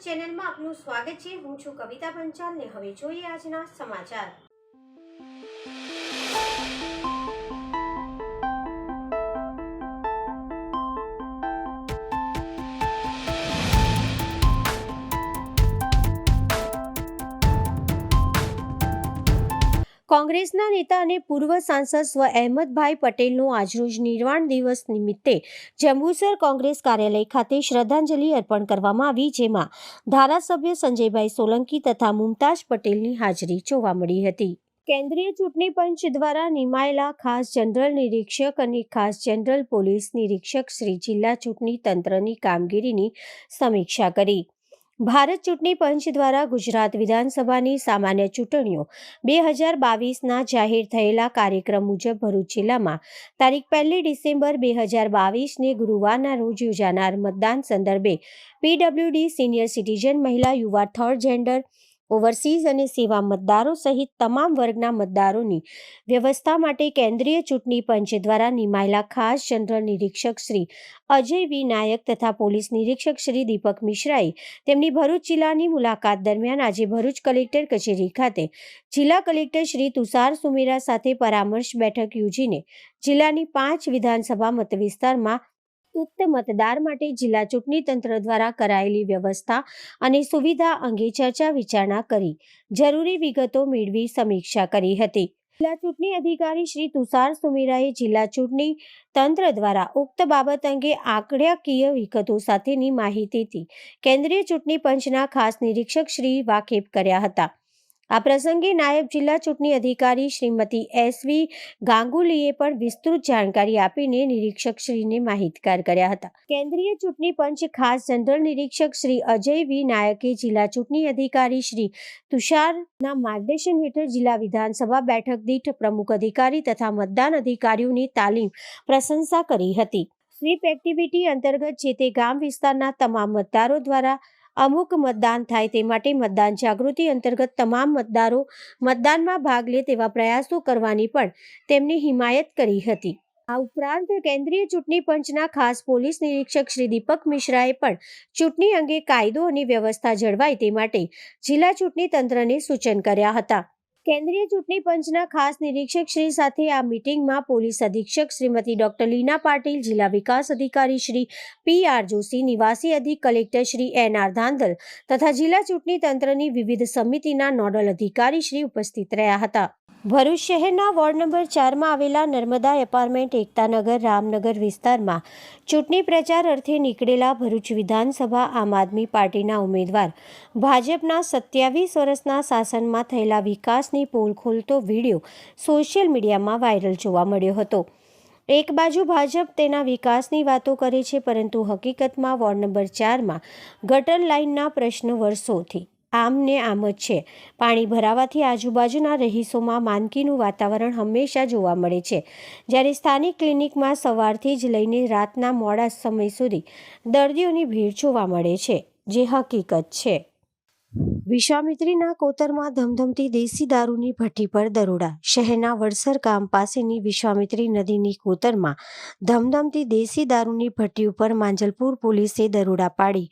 ચેનલમાં આપનું સ્વાગત છે। હું છું કવિતા પંચાલ ને હવે જોઈએ આજના સમાચાર। કોંગ્રેસના નેતા અને પૂર્વ સાંસદ સ્વ અહેમદભાઈ પટેલનો આજરોજ નિર્વાણ દિવસ નિમિત્તે જંબુસર કોંગ્રેસ કાર્યાલય ખાતે શ્રદ્ધાંજલિ અર્પણ કરવામાં આવી, જેમાં ધારાસભ્ય સંજયભાઈ સોલંકી તથા મુમતાઝ પટેલની હાજરી જોવા મળી હતી। કેન્દ્રીય ચૂંટણી પંચ દ્વારા નિમાયેલા ખાસ જનરલ નિરીક્ષક અને ખાસ જનરલ પોલીસ નિરીક્ષક શ્રી જિલ્લા ચૂંટણી તંત્રની કામગીરીની સમીક્ષા કરી। ભારત ચૂંટણી પંચ દ્વારા ગુજરાત વિધાનસભાની સામાન્ય ચૂંટણીઓ 2022ના જાહેર થયેલા કાર્યક્રમ મુજબ ભરૂચ જિલ્લામાં તારીખ 1 ડિસેમ્બર 2022ને ગુરુવારના રોજ યોજાનાર મતદાન સંદર્ભે પીડબ્લ્યુડી, સિનિયર સિટીઝન, મહિલા, યુવા, થર્ડ જેન્ડર, ઓવરસીઝ અને સેવા મતદારો સહિત તમામ વર્ગના મતદારોની વ્યવસ્થા માટે કેન્દ્રીય ચૂંટણી પંચ દ્વારા નિમાયેલા ખાસ જનરલ નિરીક્ષક શ્રી અજય વી નાયક તથા પોલીસ નિરીક્ષક શ્રી દીપક મિશ્રાએ તેમની ભરૂચ જિલ્લાની મુલાકાત દરમિયાન આજે ભરૂચ કલેક્ટર કચેરી ખાતે જિલ્લા કલેક્ટર શ્રી તુષાર સુમેરા સાથે પરામર્શ બેઠક યોજીને જિલ્લાની 5 વિધાનસભા મતવિસ્તારમાં ઉક્ત મતદાર માટે જિલ્લા ચૂંટણી તંત્ર દ્વારા કરાયેલી વ્યવસ્થા અને સુવિધા અંગે ચર્ચા વિચારણા કરી જરૂરી વિગતો મેળવી સમીક્ષા કરી હતી। જિલ્લા ચૂંટણી અધિકારી શ્રી તુષાર સુમેરાએ જિલ્લા ચૂંટણી તંત્ર દ્વારા ઉક્ત બાબત અંગે આંકડાકીય વિગતો સાથેની માહિતીથી કેન્દ્રીય ચૂંટણી પંચના ખાસ નિરીક્ષક શ્રી વાકેફ કર્યા હતા। આ પ્રસંગે નાયબ જિલ્લા ચૂંટણી અધિકારી શ્રીમતી એસવી ગાંગુલીએ પણ વિસ્તૃત જાણકારી આપીને નિરીક્ષકશ્રીને માહિતગાર કર્યા હતા। કેન્દ્રીય ચૂંટણી પંચ ખાસ જનરલ નિરીક્ષક શ્રી અજય વી નાયકે જિલ્લા ચૂંટણી અધિકારી શ્રી તુષારના માર્ગદર્શન હેઠળ જિલ્લા વિધાનસભા બેઠક દીઠ પ્રમુખ અધિકારી તથા મતદાન અધિકારીઓની તાલીમ પ્રશંસા કરી હતી। સ્વીપ એક્ટિવિટી અંતર્ગત જે તે ગામ વિસ્તારના તમામ મતદારો દ્વારા અમુક મતદાન થાય તે માટે મતદાન જાગૃતિ અંતર્ગત તમામ મતદારો મતદાનમાં ભાગ લે તેવા પ્રયાસો કરવાની પણ તેમની હિમાયત કરી હતી। આ ઉપરાંત કેન્દ્રીય ચૂંટણી પંચના ખાસ પોલીસ નિરીક્ષક શ્રી દીપક મિશ્રાએ પણ ચૂંટણી અંગે કાયદો અને વ્યવસ્થા જળવાય તે માટે જિલ્લા ચૂંટણી તંત્રને સૂચન કર્યા હતા। કેન્દ્રીય ચૂંટણી પંચના ખાસ નિરીક્ષક શ્રી સાથે આ મીટિંગમાં પોલીસ અધિક્ષક શ્રીમતી ડોક્ટર લીના પાટીલ, જિલ્લા વિકાસ અધિકારી શ્રી પી.આર. જોશી, નિવાસી અધિક કલેક્ટર શ્રી એન.આર. ધાંધલ તથા જિલ્લા ચૂંટણી તંત્રની વિવિધ સમિતિના નોડલ અધિકારી શ્રી ઉપસ્થિત રહ્યા હતા। ભરૂચ શહેરના વોર્ડ નંબર 4માં આવેલા નર્મદા એપાર્ટમેન્ટ, એકતાનગર, રામનગર વિસ્તારમાં ચૂંટણી પ્રચાર અર્થે નીકળેલા ભરૂચ વિધાનસભા આમ આદમી પાર્ટીના ઉમેદવાર ભાજપના 27 વર્ષના શાસનમાં થયેલા વિકાસની પોલ ખોલતો વિડીયો સોશિયલ મીડિયામાં વાયરલ જોવા મળ્યો હતો। એક બાજુ ભાજપ તેના વિકાસની વાતો કરે છે, પરંતુ હકીકતમાં વોર્ડ નંબર 4માં ગટર લાઇનના પ્રશ્ન વર્ષોથી આમ ને આમ જ છે। પાણી ભરાવાથી આજુબાજુના રહીશોમાં માંદગીનું વાતાવરણ હંમેશા જોવા મળે છે, જ્યારે સ્થાનિક ક્લિનિકમાં સવારથી જ લઈને રાતના મોડા સમય સુધી દર્દીઓની ભીડ જોવા મળે છે, જે હકીકત છે। વિશ્વામિત્રીના કોતરમાં ધમધમતી દેશી દારૂની ભઠ્ઠી પર દરોડા। શહેરના વડસર ગામ પાસેની વિશ્વામિત્રી નદીની કોતરમાં ધમધમતી દેશી દારૂની ભઠ્ઠી ઉપર માંજલપુર પોલીસે દરોડા પાડી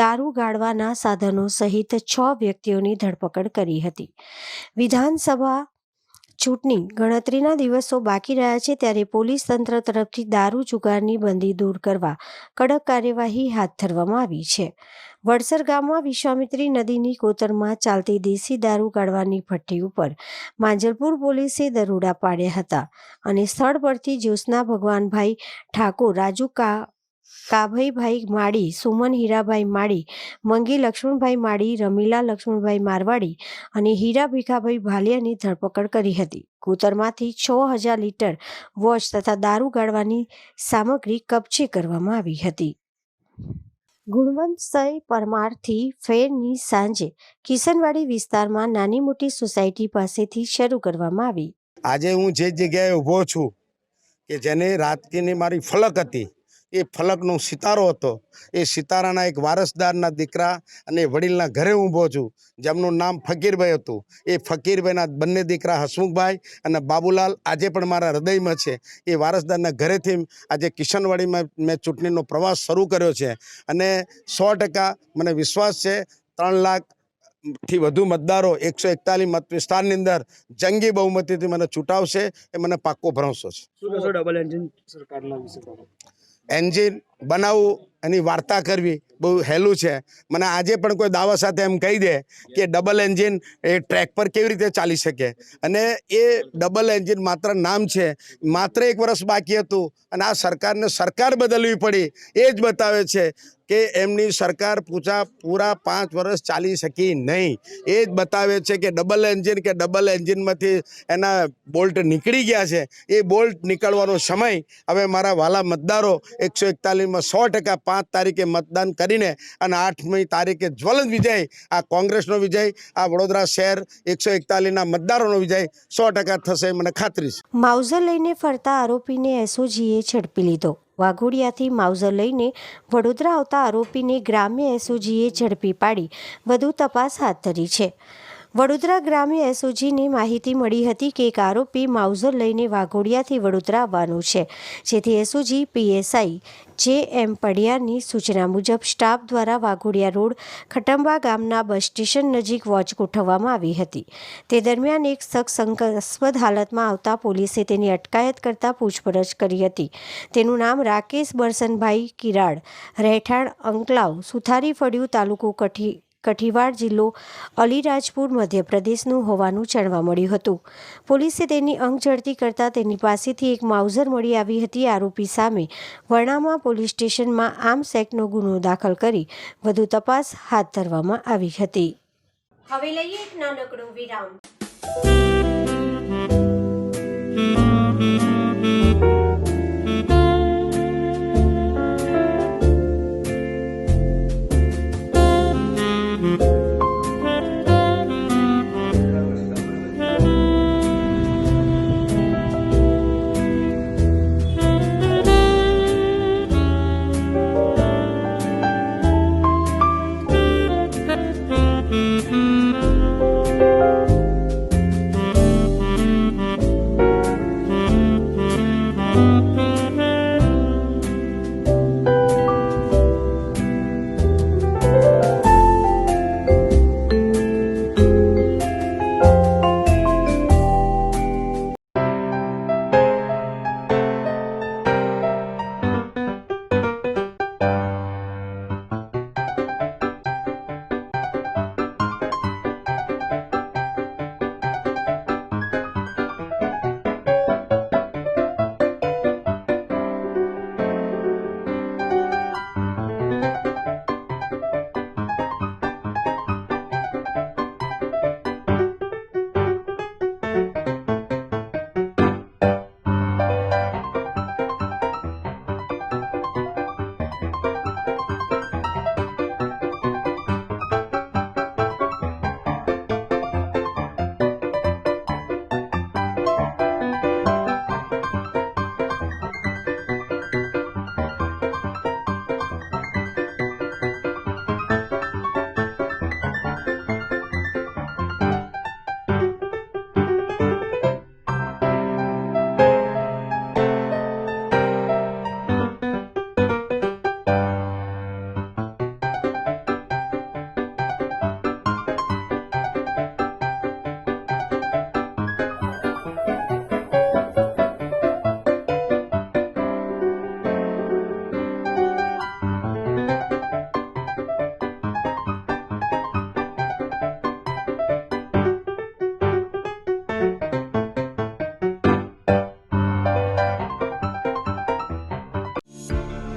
દારૂ ગાળવાના સાધનો સહિત 6 વ્યક્તિઓની ધરપકડ કરી હતી। વિધાનસભા ચૂંટણી ગણતરીના દિવસો બાકી રહ્યા છે, ત્યારે પોલીસ તંત્ર તરફથી દારૂ જુગારની બંદી દૂર કરવા કડક કાર્યવાહી હાથ ધરવામાં આવી છે। વડસર ગામમાં વિશ્વામિત્રી નદીની કોતરમાં ચાલતી દેશી દારૂ ગાળવાની ભઠ્ઠી ઉપર માંજલપુર પોલીસે દરોડા પાડ્યા હતા અને સ્થળ પરથી જ્યોત્સના ભગવાનભાઈ ઠાકોર, રાજુ કાભઈભાઈ માળી, સુમન હીરાભાઈ માળી, મંગી લક્ષ્મણભાઈ માળી, રમીલા લક્ષ્મણભાઈ મારવાડી અને હીરા ભીખાભાઈ ભાલિયાની ધરપકડ કરી હતી। કોતરમાંથી 6000 લીટર વોચ તથા દારૂ ગાળવાની સામગ્રી કબજે કરવામાં આવી હતી। ગુણવંતસિંહ પરમારથી ફેરની સાંજે કિશનવાડી વિસ્તારમાં નાની મોટી સોસાયટી પાસેથી શરૂ કરવામાં આવી। આજે હું જે જગ્યાએ ઊભો છું કે જેને રાતની મારી ફલક હતી એ ફલકનો સિતારો હતો. એ સિતારાના એક વારસદારના દીકરા અને વડીલના ઘરે ઊભો છું, જેમનું નામ ફકીરભાઈ હતું. એ ફકીરભાઈના બંને દીકરા હસમુખભાઈ અને બાબુલાલ આજે પણ મારા હૃદયમાં છે. એ વારસદારના ઘરેથી આજે કિશનવાડીમાં મેં ચૂંટણીનો પ્રવાસ શરૂ કર્યો છે અને 100% મને વિશ્વાસ છે 3 લાખથી વધુ મતદારો 141 મત વિસ્તારની અંદર જંગી બહુમતીથી મને ચૂંટાવશે, એ મને પાક્કો ભરોસો છે. શું કહેશો ડબલ એન્જિન સરકારના વિશે? એન્જિન બનાવવું એની વાર્તા કરવી બહુ સહેલું છે. મને આજે પણ કોઈ દાવા સાથે એમ કહી દે કે ડબલ એન્જિન એ ટ્રેક પર કેવી રીતે ચાલી શકે, અને એ ડબલ એન્જિન માત્ર નામ છે. માત્ર 1 વર્ષ બાકી હતું અને આ સરકારને સરકાર બદલવી પડી, એ જ બતાવે છે કે એમની સરકાર પૂરા 5 વર્ષ ચાલી શકી નહીં. એ જ બતાવે છે કે ડબલ એન્જિનમાંથી એના બોલ્ટ નીકળી ગયા છે. એ બોલ્ટ નીકળવાનો સમય હવે મારા વાલા મતદારો 141માં 100% 5 તારીખે મતદાન કરીને અને 8મી તારીખે જ્વલંત વિજય, આ કોંગ્રેસનો વિજય, આ વડોદરા શહેર 141ના મતદારોનો વિજય 100% થશે, મને ખાતરી છે. માઉઝર લઈને ફરતા આરોપીને એસઓજીએ ઝડપી લીધો. વાઘોડિયાથી માઉઝર લઈને વડોદરા આવતા આરોપીને ગ્રામ્ય એસઓજીએ ઝડપી પાડી વધુ તપાસ હાથ ધરી છે. વડોદરા ગ્રામ્ય એસઓજીને માહિતી મળી હતી કે એક આરોપી માઉઝર લઈને વાઘોડિયાથી વડોદરા આવવાનું છે, જેથી એસઓજી પીએસઆઈ જે.એમ. પડિયારની સૂચના મુજબ સ્ટાફ દ્વારા વાઘોડિયા રોડ ખટંબા ગામના બસ સ્ટેશન નજીક વોચ ગોઠવવામાં આવી હતી. તે દરમિયાન એક શખ્સ શંકાસ્પદ હાલતમાં આવતા પોલીસે તેની અટકાયત કરતા પૂછપરછ કરી હતી. તેનું નામ રાકેશ બરસનભાઈ કિરાડ, રહેઠાણ અંકલાવ, સુથારી ફળિયું, તાલુકો કઠીવાડ, જિલ્લો અલીરાજપુર, મધ્યપ્રદેશનું હોવાનું જાણવા મળ્યું હતું. પોલીસે તેની અંગ ઝડતી કરતા તેની પાસેથી એક માઉઝર મળી આવી હતી. આરોપી સામે વરણામા પોલીસ સ્ટેશનમાં આર્મ્સ એક્ટનો ગુનો દાખલ કરી વધુ તપાસ હાથ ધરવામાં આવી હતી. હવે લઈએ એક નાનકડો વિરામ.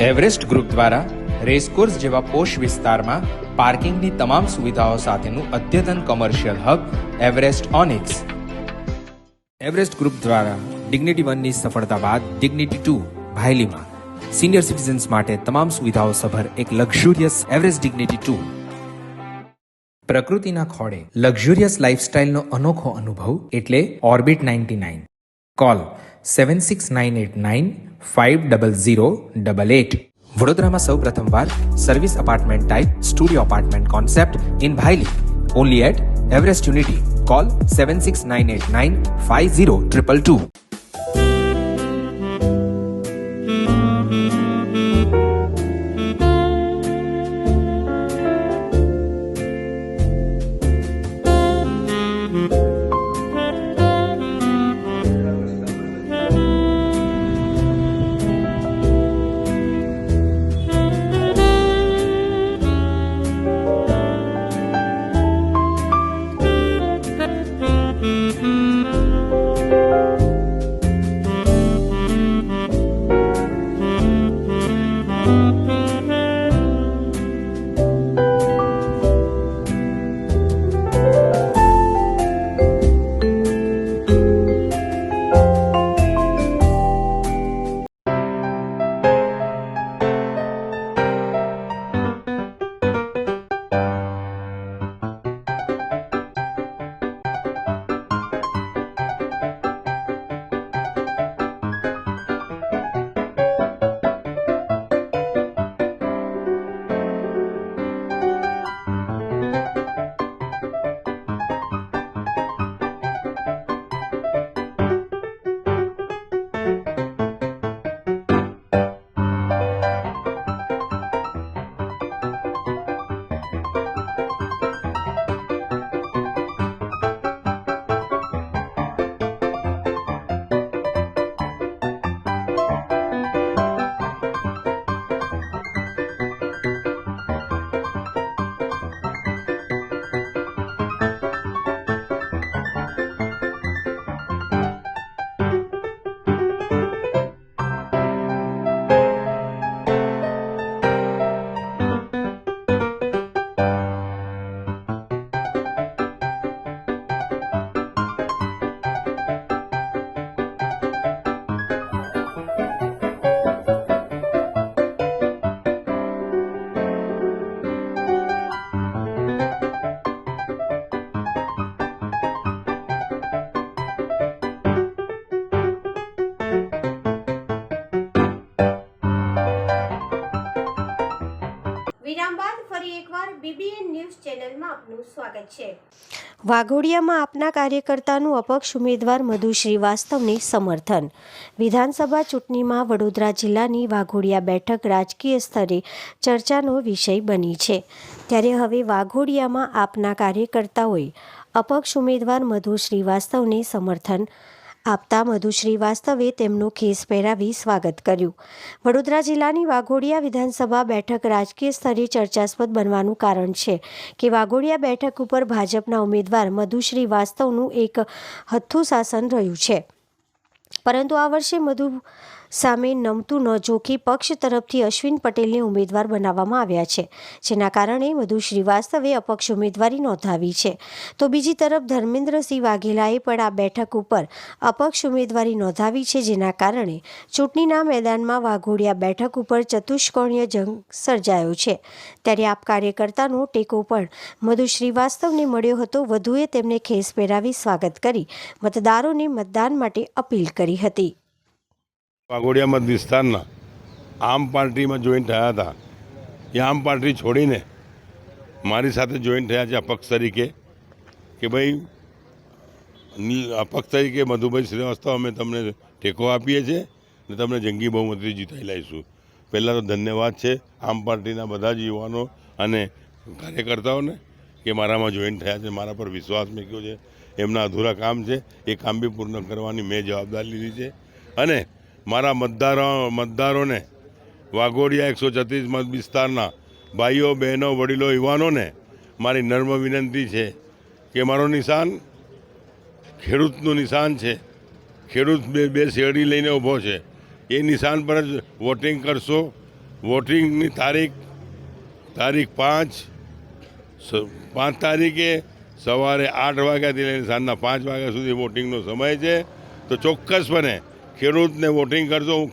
એવરેસ્ટ ગ્રુપ દ્વારા રેસકોર્સ જેવા પોશ વિસ્તારમાં પાર્કિંગની તમામ સુવિધાઓ સાથેનું અદ્યતન commercial hub Everest Onyx. Everest group દ્વારા ડિગ્નિટી 1ની સફળતા બાદ ડિગ્નિટી 2 ભાયલીમાં સિનિયર સિટીઝન્સ માટે તમામ સુવિધાઓ સભર એક લક્ઝુરિયસ એવરેસ્ટ ડિગ્નિટી 2. પ્રકૃતિના ખોળે લક્ઝુરિયસ લાઇફસ્ટાઇલનો અનોખો અનુભવ એટલે ઓર્બિટ 99. કોલ 7698950088. વડોદરામાં સૌ પ્રથમવાર service apartment type studio apartment concept in Bhayli only at Everest Unity. Call 7698950222. વિરામ બાદ ફરી એકવાર બીબીએન ન્યૂઝ ચેનલમાં આપનું સ્વાગત છે. વાઘોડિયામાં આપના કાર્યકર્તાનું અપક્ષ ઉમેદવાર મધુ શ્રીવાસ્તવને સમર્થન. વિધાનસભા ચૂંટણીમાં વડોદરા જિલ્લાની વાઘોડિયા બેઠક રાજકીય સ્તરે ચર્ચાનો વિષય બની છે. ત્યારે હવે વાઘોડિયામાં આપના કાર્યકર્તાઓએ અપક્ષ ઉમેદવાર મધુ શ્રીવાસ્તવને સમર્થન આપતા મધુ શ્રીવાસ્તવે તેમનો ખેસ પહેરાવી સ્વાગત કર્યું. વડોદરા જિલ્લાની વાઘોડિયા વિધાનસભા બેઠક રાજકીય સ્તરે ચર્ચાસ્પદ બનવાનું કારણ છે કે વાઘોડિયા બેઠક ઉપર ભાજપના ઉમેદવાર મધુ શ્રીવાસ્તવનું એક હથ્થું શાસન રહ્યું છે. પરંતુ આ વર્ષે મધુ સામે નમતું ન જોખી પક્ષ તરફથી અશ્વિન પટેલને ઉમેદવાર બનાવવામાં આવ્યા છે, જેના કારણે મધુ શ્રીવાસ્તવે અપક્ષ ઉમેદવારી નોંધાવી છે. તો બીજી તરફ ધર્મેન્દ્રસિંહ વાઘેલાએ પણ આ બેઠક ઉપર અપક્ષ ઉમેદવારી નોંધાવી છે, જેના કારણે ચૂંટણીના મેદાનમાં વાઘોડિયા બેઠક ઉપર ચતુષ્કોણીય જંગ સર્જાયો છે. ત્યારે આપ કાર્યકર્તાનો ટેકો પણ મધુ શ્રીવાસ્તવને મળ્યો હતો. વધુએ તેમને ખેસ પહેરાવી સ્વાગત કરી મતદારોને મતદાન માટે અપીલ કરી હતી. વાઘોડિયા મત વિસ્તારના આમ પાર્ટીમાં જોઈન થયા હતા. એ આમ પાર્ટી છોડીને મારી સાથે જોઈન થયા છે અપક્ષ તરીકે કે ભાઈ અપક્ષ તરીકે મધુભાઈ શ્રીવાસ્તવ અમે તમને ટેકો આપીએ છીએ અને તમને જંગી બહુમતીથી જીતાઈ લાવીશું. પહેલાં તો ધન્યવાદ છે આમ પાર્ટીના બધા જ યુવાનો અને કાર્યકર્તાઓને કે મારામાં જોઈન થયા છે, મારા પર વિશ્વાસ મૂક્યો છે. એમના અધૂરા કામ છે એ કામ બી પૂર્ણ કરવાની મેં જવાબદારી લીધી છે. અને મારા મતદારોને વાઘોડિયા 136 મત વિસ્તારના ભાઈઓ બહેનો વડીલો યુવાનોને મારી નર્મ વિનંતી છે કે મારું નિશાન ખેડૂતનું નિશાન છે. ખેડૂત બે શેરડી લઈને ઊભો છે. એ નિશાન પર જ વોટિંગ કરશો. વોટિંગની તારીખ 5 તારીખે સવારે 8 વાગ્યાથી લઈને સાંજના 5 વાગ્યા સુધી વોટિંગનો સમય છે. તો ચોક્કસપણે ખેડૂતને વોટિંગ કરજો. હું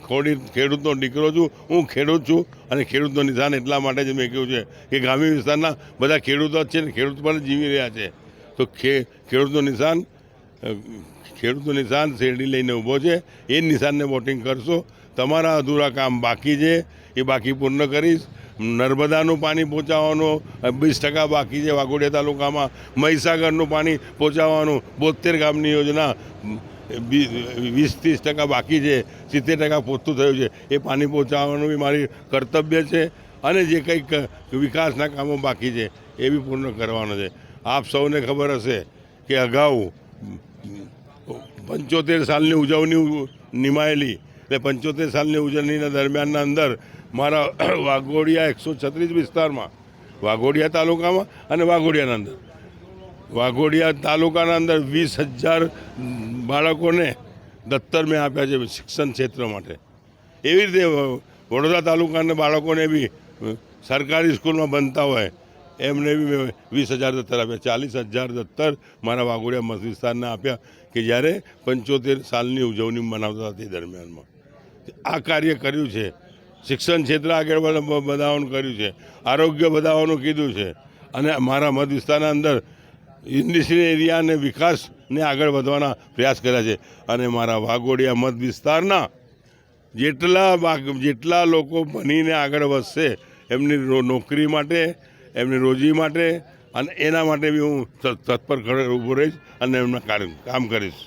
ખેડૂતનો દીકરો છું, હું ખેડૂત છું અને ખેડૂતનો નિશાન એટલા માટે જ મેં કહ્યું છે કે ગ્રામ્ય વિસ્તારના બધા ખેડૂતો જ છે ને ખેડૂત પર જીવી રહ્યા છે. તો ખેડૂતનું નિશાન ખેડૂતો નિશાન શેરડી લઈને ઊભો છે. એ નિશાનને વોટિંગ કરશો. તમારા અધૂરા કામ બાકી છે એ બાકી પૂર્ણ કરીશ. નર્મદાનું પાણી પહોંચાડવાનું 20% બાકી છે વાઘોડિયા તાલુકામાં. મહીસાગરનું પાણી પહોંચાડવાનું 72 ગામની યોજના 20-30% બાકી છે. 70% પહોંચતું થયું છે. એ પાણી પહોંચાડવાનું બી મારી કર્તવ્ય છે. અને જે કંઈક વિકાસના કામો બાકી છે એ બી પૂર્ણ કરવાનો છે. આપ સૌને ખબર હશે કે અગાઉ 75 સાલની ઉજવણી નિમાયેલી. એટલે 75 સાલની ઉજવણીના દરમિયાનના અંદર મારા વાઘોડિયા 136 વિસ્તારમાં, વાઘોડિયા તાલુકામાં અને વાઘોડિયાના અંદર, વાઘોડિયા તાલુકાના અંદર 20,000 બાળકોને દત્તર મેં આપ્યા છે શિક્ષણ ક્ષેત્ર માટે. એવી રીતે વડોદરા તાલુકાના બાળકોને બી સરકારી સ્કૂલમાં ભણતા હોય એમને બી મેં 20,000 દત્તર આપ્યા. 40,000 દત્તર મારા વાઘોડિયા મત વિસ્તારને આપ્યા કે જ્યારે 75 સાલની ઉજવણી મનાવતા હતા તે દરમિયાનમાં. આ કાર્ય કર્યું છે. શિક્ષણ ક્ષેત્ર આગળ વધારવાનું કર્યું છે. આરોગ્ય વધારવાનું કીધું છે. અને મારા મત વિસ્તારના અંદર ઇન્ડસ્ટ્રીયલ એરિયા અને વિકાસને આગળ વધવાના પ્રયાસ કર્યા છે. અને મારા વાઘોડિયા મત વિસ્તારના જેટલા લોકો ભણીને આગળ વધશે એમની નોકરી માટે, એમની રોજી માટે અને એના માટે બી હું તત્પર ઊભો રહીશ અને એમના કામ કરીશ.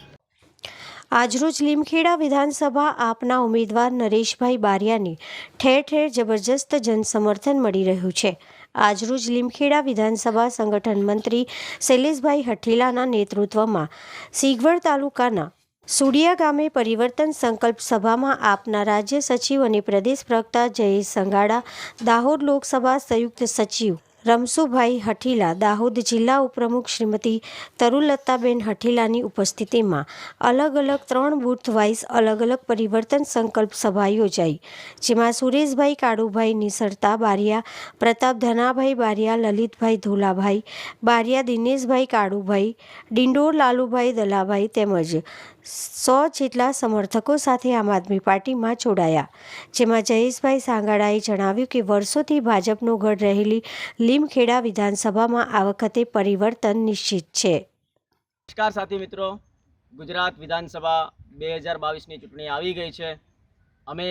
આજરોજ લીમખેડા વિધાનસભા આપના ઉમેદવાર નરેશભાઈ બારિયાને ઠેર ઠેર જબરજસ્ત જનસમર્થન મળી રહ્યું છે. આજરોજ લીમખેડા વિધાનસભા સંગઠન મંત્રી શૈલેષભાઈ હઠીલાના નેતૃત્વમાં સિગવડ તાલુકાના સુડિયા ગામે પરિવર્તન સંકલ્પ સભામાં આપના રાજ્ય સચિવ અને પ્રદેશ પ્રવક્તા જયેશ સંઘાડા, દાહોદ લોકસભા સંયુક્ત સચિવ રમસુભાઈ હઠીલા, દાહોદ જિલ્લા ઉપપ્રમુખ શ્રીમતી તરુલતાબેન હઠીલાની ઉપસ્થિતિમાં અલગ અલગ 3 બૂથ વાઇઝ અલગ અલગ પરિવર્તન સંકલ્પ સભા યોજાઈ, જેમાં સુરેશભાઈ કાળુભાઈ નિસરતા બારિયા, પ્રતાપ ધનાભાઈ બારિયા, લલિતભાઈ ધોલાભાઈ બારિયા, દિનેશભાઈ કાળુભાઈ, ડિંડોર લાલુભાઈ દલાભાઈ તેમજ 100 જેટલા સમર્થકો સાથે આમ આદમી પાર્ટીમાં જોડાયા. જેમાં જયેશભાઈ સાંગાડાએ જણાવ્યું કે વર્ષોથી ભાજપનો ગઢ રહેલી લીમખેડા વિધાનસભામાં આ વખતે પરિવર્તન નિશ્ચિત છે. નમસ્કાર સાથી મિત્રો, ગુજરાત વિધાનસભા 2022ની ચૂંટણી આવી ગઈ છે. અમે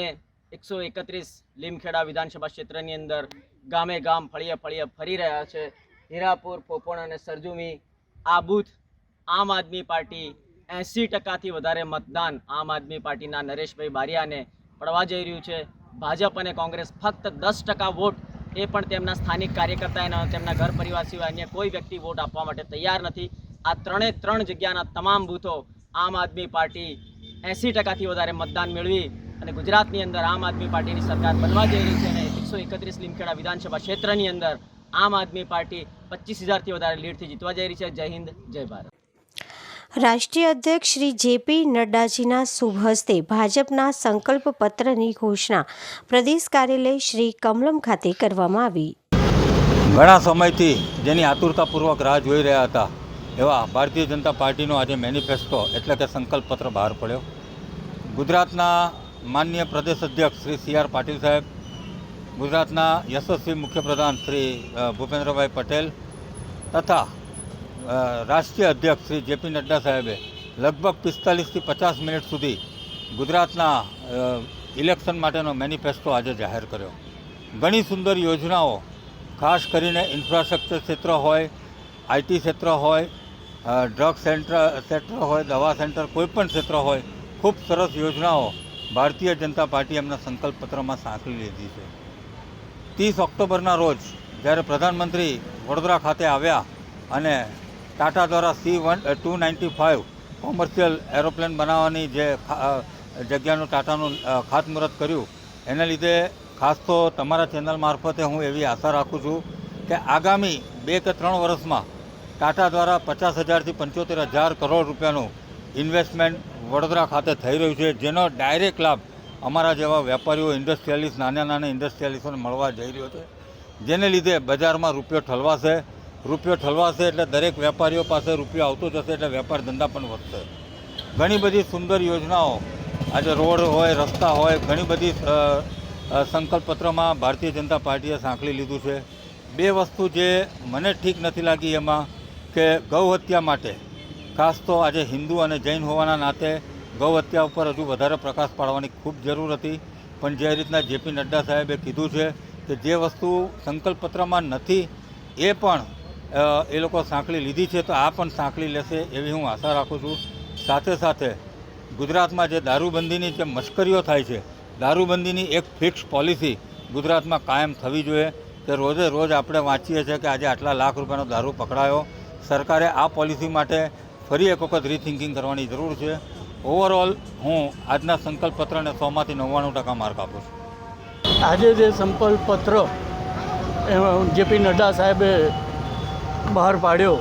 131 લીમખેડા વિધાનસભા ક્ષેત્રની અંદર ગામે ગામ ફળીએ ફળીએ ફરી રહ્યા છે. હીરાપુર, પોપણ અને સરજુમી આ બૂથ આમ આદમી પાર્ટી 80%થી વધારે મતદાન આમ આદમી પાર્ટીના નરેશભાઈ બારિયાને પડવા જઈ રહ્યું છે. ભાજપ અને કોંગ્રેસ ફક્ત 10% વોટ એ પણ તેમના સ્થાનિક કાર્યકર્તા અને તેમના ઘર પરિવાર સિવાય અન્ય કોઈ વ્યક્તિ વોટ આપવા માટે તૈયાર નથી. આ 3 જગ્યાના તમામ બૂથો આમ આદમી પાર્ટી 80%થી વધારે મતદાન મેળવી અને ગુજરાતની અંદર આમ આદમી પાર્ટીની સરકાર બનવા જઈ રહી છે. અને 131 લીમખેડા વિધાનસભા ક્ષેત્રની અંદર આમ આદમી પાર્ટી 25,000થી વધારે લીડથી જીતવા જઈ રહી છે. જય હિન્દ, જય ભારત. રાષ્ટ્રીય અધ્યક્ષ શ્રી જેપી નડ્ડાજીના શુભ હસ્તે ભાજપના સંકલ્પ પત્રની ઘોષણા પ્રદેશ કાર્યાલય શ્રી કમલમ ખાતે કરવામાં આવી. ઘણા સમયથી જેની આતુરતાપૂર્વક રાહ જોઈ રહ્યા હતા એવા ભારતીય જનતા પાર્ટીનો આજે મેનિફેસ્ટો એટલે કે સંકલ્પ પત્ર બહાર પડ્યો. ગુજરાતના માનનીય પ્રદેશ અધ્યક્ષ શ્રી CR પાટીલ સાહેબ, ગુજરાતના યશસ્વી મુખ્યપ્રધાન શ્રી ભૂપેન્દ્રભાઈ પટેલ તથા રાષ્ટ્રીય અધ્યક્ષ શ્રી જેપી નડ્ડા સાહેબે લગભગ 45થી 50 મિનિટ સુધી ગુજરાતના ઇલેક્શન માટેનો મેનિફેસ્ટો આજે જાહેર કર્યો. ઘણી સુંદર યોજનાઓ, ખાસ કરીને ઇન્ફ્રાસ્ટ્રક્ચર ક્ષેત્ર હોય, IT ક્ષેત્ર હોય, ડ્રગ ક્ષેત્ર હોય, દવા સેન્ટર, કોઈપણ ક્ષેત્ર હોય, ખૂબ સરસ યોજનાઓ ભારતીય જનતા પાર્ટી એમના સંકલ્પ પત્રમાં સાંકળી લીધી છે. 30 ઓક્ટોબરના રોજ જ્યારે પ્રધાનમંત્રી વડોદરા ખાતે આવ્યા અને ટાટા દ્વારા C-295 કોમર્શિયલ એરોપ્લેન બનાવવાની જે જગ્યાનું ટાટાનું ખાતમુહૂર્ત કર્યું, એના લીધે ખાસ તો તમારા ચેનલ મારફતે હું એવી આશા રાખું છું કે આગામી 2 કે 3 વર્ષમાં ટાટા દ્વારા 50,000થી 75,000 કરોડ રૂપિયાનું ઇન્વેસ્ટમેન્ટ વડોદરા ખાતે થઈ રહ્યું છે, જેનો ડાયરેક્ટ લાભ અમારા જેવા વેપારીઓ, ઇન્ડસ્ટ્રીયલિસ્ટ, નાના ઇન્ડસ્ટ્રીયલિસ્ટોને મળવા જઈ રહ્યો છે. જેને લીધે બજારમાં રૂપિયો ઠલવાશે એટલે દરેક વેપારીઓ પાસે રૂપિયો આવતો જશે એટલે વેપાર ધંધા પણ વધશે. ઘણી બધી સુંદર યોજનાઓ, આજે રોડ હોય, રસ્તા હોય, ઘણી બધી સંકલ્પપત્રમાં ભારતીય જનતા પાર્ટીએ સાંકળી લીધું છે. 2 વસ્તુ જે મને ઠીક નથી લાગી એમાં કે ગૌ હત્યા માટે ખાસ તો આજે હિન્દુ અને જૈન હોવાના નાતે ગૌ હત્યા ઉપર હજુ વધારે પ્રકાશ પાડવાની ખૂબ જરૂર હતી. પણ જે રીતના જેપી નડ્ડા સાહેબે કીધું છે કે જે વસ્તુ સંકલ્પપત્રમાં નથી એ પણ એ લોકો સાંકળી લીધી છે, તો આ પણ સાંકળી લેશે એવી હું આશા રાખું છું. સાથે સાથે ગુજરાતમાં જે દારૂબંધીની જે મશ્કરીઓ થાય છે, દારૂબંધીની એક ફિક્સ પોલિસી ગુજરાતમાં કાયમ થવી જોઈએ. કે રોજે રોજ આપણે વાંચીએ છીએ કે આજે આટલા લાખ રૂપિયાનો દારૂ પકડાયો. સરકારે આ પોલિસી માટે ફરી એક વખત રીથિંકિંગ કરવાની જરૂર છે. ઓવરઓલ હું આજના સંકલ્પપત્રને 100માંથી 99% માર્ક આપું છું. આજે જે સંકલ્પપત્ર જેપી નડ્ડા સાહેબે બહાર પાડ્યો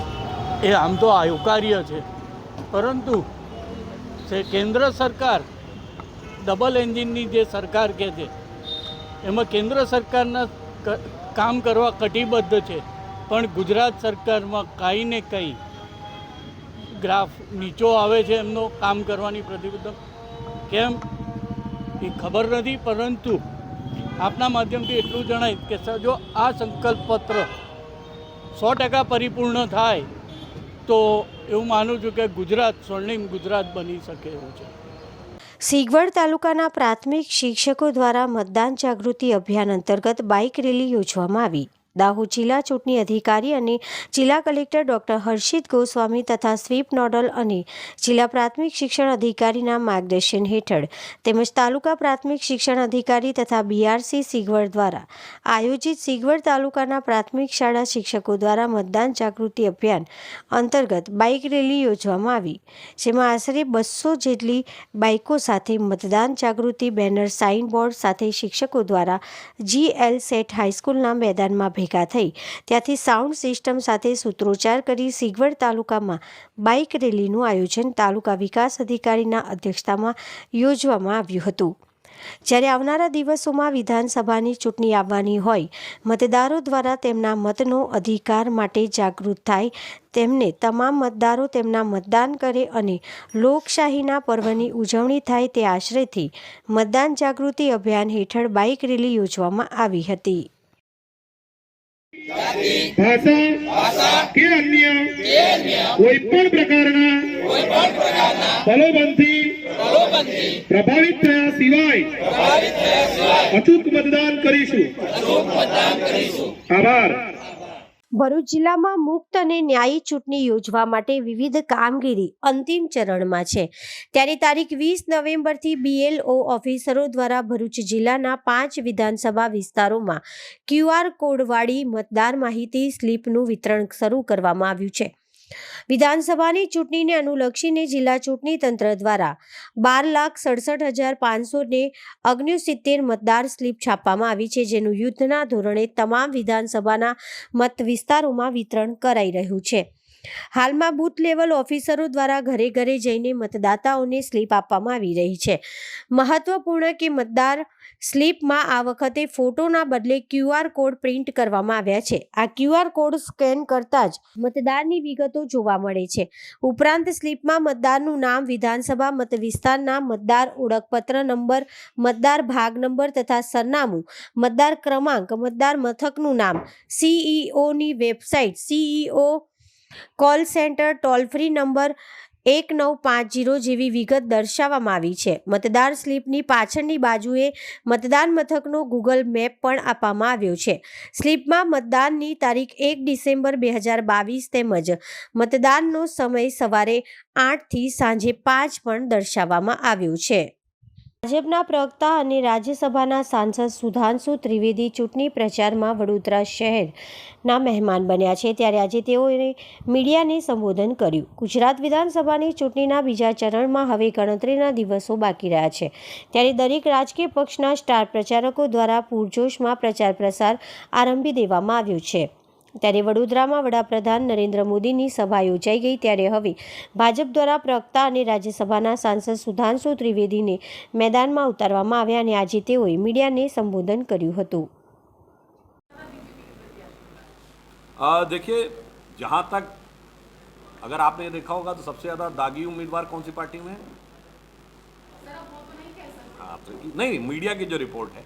એ આમ તો આવકાર્ય છે, પરંતુ કેન્દ્ર સરકાર ડબલ એન્જિનની જે સરકાર કહે છે એમાં કેન્દ્ર સરકારના કામ કરવા કટિબદ્ધ છે, પણ ગુજરાત સરકારમાં કાંઈ ને કંઈ ગ્રાફ નીચો આવે છે એમનો કામ કરવાની પ્રતિબદ્ધ કેમ એ ખબર નથી. પરંતુ આપના માધ્યમથી એટલું જણાય કે જો આ સંકલ્પપત્ર 100% પરિપૂર્ણ થાય તો એવું માનું છું કે ગુજરાત સ્વર્ણિમ ગુજરાત બની શકે એવું છે. સિગવડ તાલુકાના પ્રાથમિક શિક્ષકો દ્વારા મતદાન જાગૃતિ અભિયાન અંતર્ગત બાઇક રેલી યોજવામાં આવી. દાહોદ જિલ્લા ચૂંટણી અધિકારી અને જિલ્લા કલેક્ટર ડોક્ટર હર્ષિત ગોસ્વામી તથા સ્વીપ નોડલ અને જિલ્લા પ્રાથમિક શિક્ષણ અધિકારીના માર્ગદર્શન હેઠળ તેમજ તાલુકા પ્રાથમિક શિક્ષણ અધિકારી તથા બીઆરસી સિગવડ દ્વારા આયોજિત સિગવડ તાલુકાના પ્રાથમિક શાળા શિક્ષકો દ્વારા મતદાન જાગૃતિ અભિયાન અંતર્ગત બાઇક રેલી યોજવામાં આવી, જેમાં આશરે 200 જેટલી બાઇકો સાથે મતદાન જાગૃતિ બેનર સાઇન બોર્ડ સાથે શિક્ષકો દ્વારા GL સેટ હાઈસ્કૂલના મેદાનમાં ભેગા થઈ ત્યાંથી સાઉન્ડ સિસ્ટમ સાથે સૂત્રોચ્ચાર કરી સિગવડ તાલુકામાં બાઇક રેલીનું આયોજન તાલુકા વિકાસ અધિકારીના અધ્યક્ષતામાં યોજવામાં આવ્યું હતું. જ્યારે આવનારા દિવસોમાં વિધાનસભાની ચૂંટણી આવવાની હોય, મતદારો દ્વારા તેમના મતનો અધિકાર માટે જાગૃત થાય, તેમને તમામ મતદારો તેમના મતદાન કરે અને લોકશાહીના પર્વની ઉજવણી થાય તે આશયથી મતદાન જાગૃતિ અભિયાન હેઠળ બાઇક રેલી યોજવામાં આવી હતી. ભાષા કે અન્ય કોઈ પણ પ્રકારના પ્રલોભનથી પ્રભાવિત થયા સિવાય અચૂક મતદાન કરીશું. આભાર. ભરૂચ જિલ્લામાં મુક્ત અને ન્યાયી ચૂંટણી યોજવા માટે વિવિધ કામગીરી અંતિમ ચરણમાં છે. ત્યારે તારીખ 20 નવેમ્બરથી BLO ઓફિસરો દ્વારા ભરૂચ જિલ્લાના 5 વિધાનસભા વિસ્તારોમાં QR કોડવાળી મતદાર માહિતી સ્લીપનું વિતરણ શરૂ કરવામાં આવ્યું છે. વિધાનસભાની ચૂંટણીને અનુલક્ષીને જિલ્લા ચૂંટણી તંત્ર દ્વારા 12,67,569 મતદાર સ્લીપ છાપવામાં આવી છે, જેનું યુદ્ધના ધોરણે તમામ વિધાનસભાના મત વિસ્તારોમાં વિતરણ કરાઈ રહ્યું છે. હાલમાં બૂથ લેવલ ઓફિસરો દ્વારા ઘરે ઘરે જઈને મતદાતાઓને સ્લીપ આપવામાં આવી રહી છે. મહત્વપૂર્ણ કે મતદાર સ્લીપમાં આ વખતે ફોટોના બદલે QR કોડ પ્રિન્ટ કરવામાં આવ્યા છે. આ QR કોડ સ્કેન કરતા જ મતદારની વિગતો જોવા મળે છે. ઉપરાંત સ્લીપમાં મતદારનું નામ, વિધાનસભા મત વિસ્તારના મતદાર ઓળખપત્ર નંબર, મતદાર ભાગ નંબર તથા સરનામું, મતદાર ક્રમાંક, મતદાર મથકનું નામ, CEOની website, CEO call centre, toll free number 1950 જેવી વિગત દર્શાવવામાં આવી છે. મતદાર સ્લીપની પાછળની બાજુએ મતદાન મથકનો ગૂગલ મેપ પણ આપવામાં આવ્યો છે. સ્લીપમાં મતદાનની તારીખ 1 ડિસેમ્બર 2022 તેમજ મતદાનનો સમય સવારે 8 થી સાંજે 5 પણ દર્શાવવામાં આવ્યો છે. ભાજપના પ્રવક્તા અને રાજ્યસભાના સાંસદ સુધાંશુ ત્રિવેદી ચૂંટણી પ્રચારમાં વડોદરા શહેરના મહેમાન બન્યા છે. ત્યારે આજે તેઓએ મીડિયાને સંબોધન કર્યું. ગુજરાત વિધાનસભાની ચૂંટણીના બીજા ચરણમાં હવે ગણતરીના દિવસો બાકી રહ્યા છે. ત્યારે દરેક રાજકીય પક્ષના સ્ટાર પ્રચારકો દ્વારા પૂરજોશમાં પ્રચાર પ્રસાર આરંભી દેવામાં આવ્યો છે. ત્યારે વડોદરામાં વડાપ્રધાન નરેન્દ્ર મોદીની સભા યોજાઈ ગઈ. ત્યારે હવે ભાજપ દ્વારા પ્રવક્તા અને રાજ્યસભાના સાંસદ સુધાંશુ ત્રિવેદીને મેદાનમાં ઉતારવામાં આવ્યા અને આજે તેઓએ મીડિયાને સંબોધન કર્યું હતું. देखिए, जहाँ तक अगर आपने देखा होगा तो सबसे ज़्यादा दागी उम्मीदवार कौन सी पार्टी में है? हाँ, तो नहीं, मीडिया की जो रिपोर्ट है,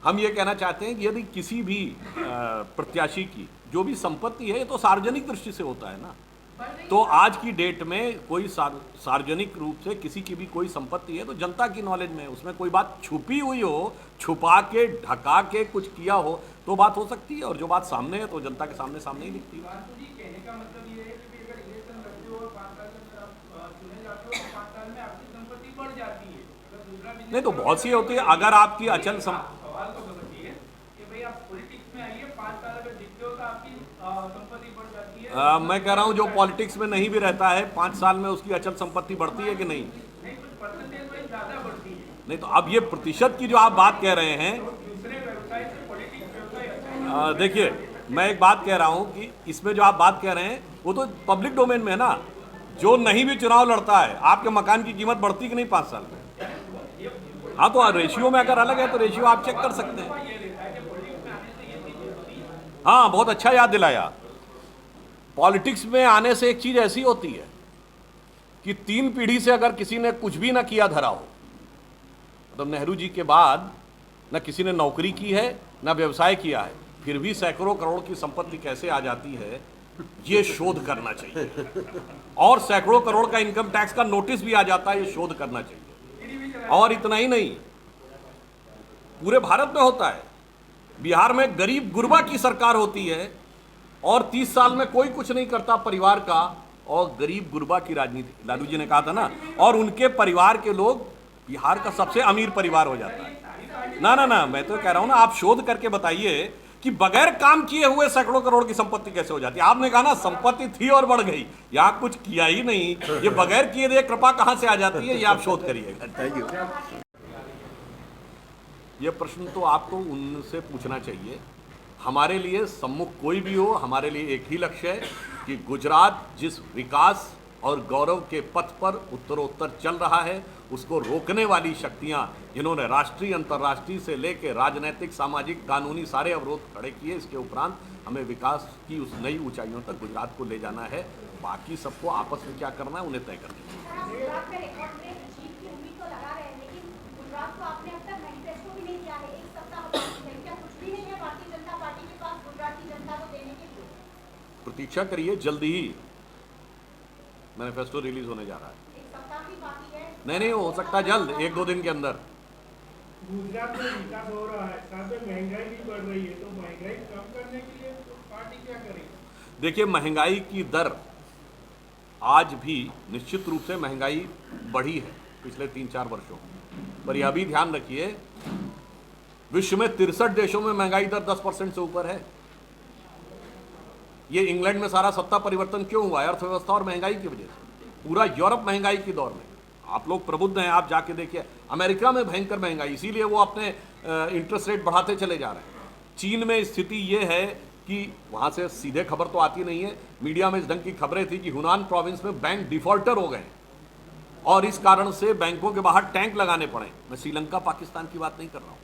हम ये कहना चाहते हैं कि यदि किसी भी प्रत्याशी की जो भी संपत्ति है, ये तो सार्वजनिक दृष्टि से होता है ना. तो आज की डेट में कोई सार्वजनिक रूप से किसी की भी कोई संपत्ति है तो जनता की नॉलेज में है, उसमें कोई बात छुपी हुई हो, छुपा के ढका के कुछ किया हो तो बात हो सकती है, और जो बात सामने है तो जनता के सामने सामने ही दिखती है। नहीं तो बहुत सी होती है, अगर आपकी अचल मैं कह रहा हूं जो पॉलिटिक्स में नहीं भी रहता है 5 साल में उसकी अचल संपत्ति बढ़ती है कि नहीं? नहीं तो अब ये प्रतिशत की जो आप बात कह रहे हैं, देखिए मैं एक बात कह रहा हूं कि इसमें जो आप बात कह रहे हैं वो तो पब्लिक डोमेन में है ना। जो नहीं भी चुनाव लड़ता है, आपके मकान की कीमत बढ़ती कि नहीं 5 साल में? हाँ तो रेशियो में अगर अलग है तो रेशियो आप चेक कर सकते हैं। हाँ बहुत अच्छा याद दिलाया। पॉलिटिक्स में आने से एक चीज ऐसी होती है कि 3 पीढ़ी से अगर किसी ने कुछ भी ना किया धरा हो, मतलब नेहरू जी के बाद न किसी ने नौकरी की है न व्यवसाय किया है, फिर भी सैकड़ों करोड़ की संपत्ति कैसे आ जाती है ये शोध करना चाहिए। और सैकड़ों करोड़ का इनकम टैक्स का नोटिस भी आ जाता है, ये शोध करना चाहिए। और इतना ही नहीं, पूरे भारत में होता है। बिहार में गरीब गुरबा की सरकार होती है और 30 साल में कोई कुछ नहीं करता परिवार का, और गरीब गुरबा की राजनीति, लालू जी ने कहा था ना, और उनके परिवार के लोग बिहार का सबसे अमीर परिवार हो जाता है। ना मैं तो कह रहा हूं ना, आप शोध करके बताइए कि बगैर काम किए हुए सैकड़ों करोड़ की संपत्ति कैसे हो जाती है। आपने कहा ना संपत्ति थी और बढ़ गई, यहां कुछ किया ही नहीं, ये बगैर किए दे कृपा कहां से आ जाती है, ये आप शोध करिएगा। Thank you. ये प्रश्न तो आपको उनसे पूछना चाहिए। हमारे लिए सम्मुख कोई भी हो, हमारे लिए एक ही लक्ष्य है कि गुजरात जिस विकास और गौरव के पथ पर उत्तरोत्तर चल रहा है, उसको रोकने वाली शक्तियां जिन्होंने राष्ट्रीय अंतर्राष्ट्रीय से लेकर राजनीतिक सामाजिक कानूनी सारे अवरोध खड़े किए, इसके उपरांत हमें विकास की उस नई ऊंचाइयों तक गुजरात को ले जाना है। बाकी सबको आपस में क्या करना है उन्हें तय करना है। प्रतीक्षा करिए, जल्दी ही मैनिफेस्टो रिलीज होने जा रहा है। नहीं हो सकता जल्द, 1-2 दिन के अंदर। गुजरात में विकास हो रहा है, साथ में महंगाई भी बढ़ रही है, तो महंगाई कम करने के लिए पार्टी क्या करेगी? देखिए महंगाई की दर आज भी निश्चित रूप से महंगाई बढ़ी है पिछले 3-4 वर्षों में, पर यह भी ध्यान रखिए विश्व में 63 देशों में महंगाई दर 10% से ऊपर है। ये इंग्लैंड में सारा सत्ता परिवर्तन क्यों हुआ है? अर्थव्यवस्था और महंगाई की वजह से। पूरा यूरोप महंगाई की दौर में, आप लोग प्रबुद्ध हैं, आप जाके देखिए अमेरिका में भयंकर महंगाई, इसीलिए वो अपने इंटरेस्ट रेट बढ़ाते चले जा रहे हैं। चीन में स्थिति ये है कि वहाँ से सीधे खबर तो आती नहीं है, मीडिया में इस ढंग की खबरें थी कि हुनान प्रोविंस में बैंक डिफॉल्टर हो गए और इस कारण से बैंकों के बाहर टैंक लगाने पड़े। मैं श्रीलंका पाकिस्तान की बात नहीं कर रहा हूँ।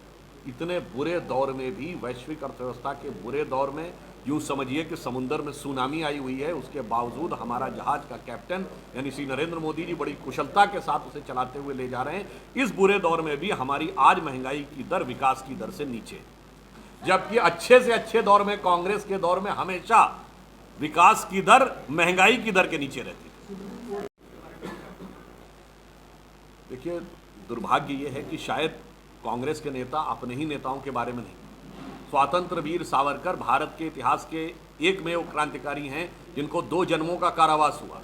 इतने बुरे दौर में भी, वैश्विक अर्थव्यवस्था के बुरे दौर में, यूँ समझिए कि समुद्र में सुनामी आई हुई है, उसके बावजूद हमारा जहाज का कैप्टन यानी श्री नरेंद्र मोदी जी बड़ी कुशलता के साथ उसे चलाते हुए ले जा रहे हैं। इस बुरे दौर में भी हमारी आज महंगाई की दर विकास की दर से नीचे, जबकि अच्छे से अच्छे दौर में, कांग्रेस के दौर में हमेशा विकास की दर महंगाई की दर के नीचे रहती है। देखिए दुर्भाग्य ये है कि शायद कांग्रेस के नेता अपने ही नेताओं के बारे में नहीं, स्वातंत्र वीर सावरकर भारत के इतिहास के एकमेव क्रांतिकारी हैं जिनको 2 जन्मों का कारावास हुआ।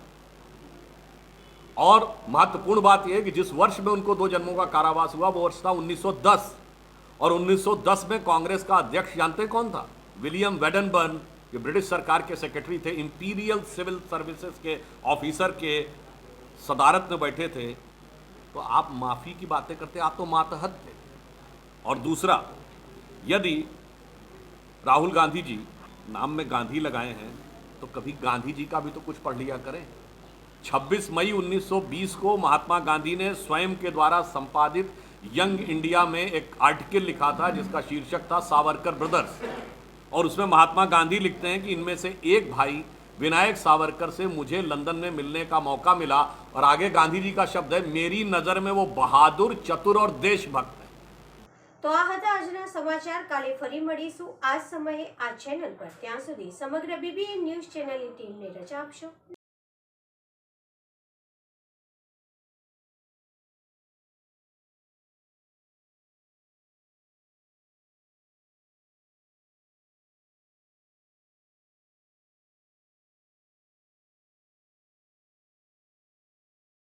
और महत्वपूर्ण बात यह है कि जिस वर्ष में उनको 2 जन्मों का कारावास हुआ वो वर्ष था 1910, और 1910 में कांग्रेस का अध्यक्ष जानते कौन था? विलियम वेडनबर्न, जो ब्रिटिश सरकार के सेक्रेटरी थे, इंपीरियल सिविल सर्विसेज के ऑफिसर के सदारत में बैठे थे। तो आप माफ़ी की बातें करते, आप तो मातहत थे। और दूसरा, यदि राहुल गांधी जी नाम में गांधी लगाए हैं तो कभी गांधी जी का भी तो कुछ पढ़ लिया करें। 26 मई 1920 को महात्मा गांधी ने स्वयं के द्वारा संपादित यंग इंडिया में एक आर्टिकल लिखा था जिसका शीर्षक था सावरकर ब्रदर्स, और उसमें महात्मा गांधी लिखते हैं कि इनमें से एक भाई विनायक सावरकर से मुझे लंदन में मिलने का मौका मिला, और आगे गांधी जी का शब्द है, मेरी नज़र में वो बहादुर, चतुर और देशभक्त है। તો આ હતા આજના સમાચાર. કાલે ફરી મળીશું આ સમયે આ ચેનલ પર. ત્યાં સુધી સમગ્ર BBN ન્યૂઝ ચેનલની ટીમને રજા આપશો.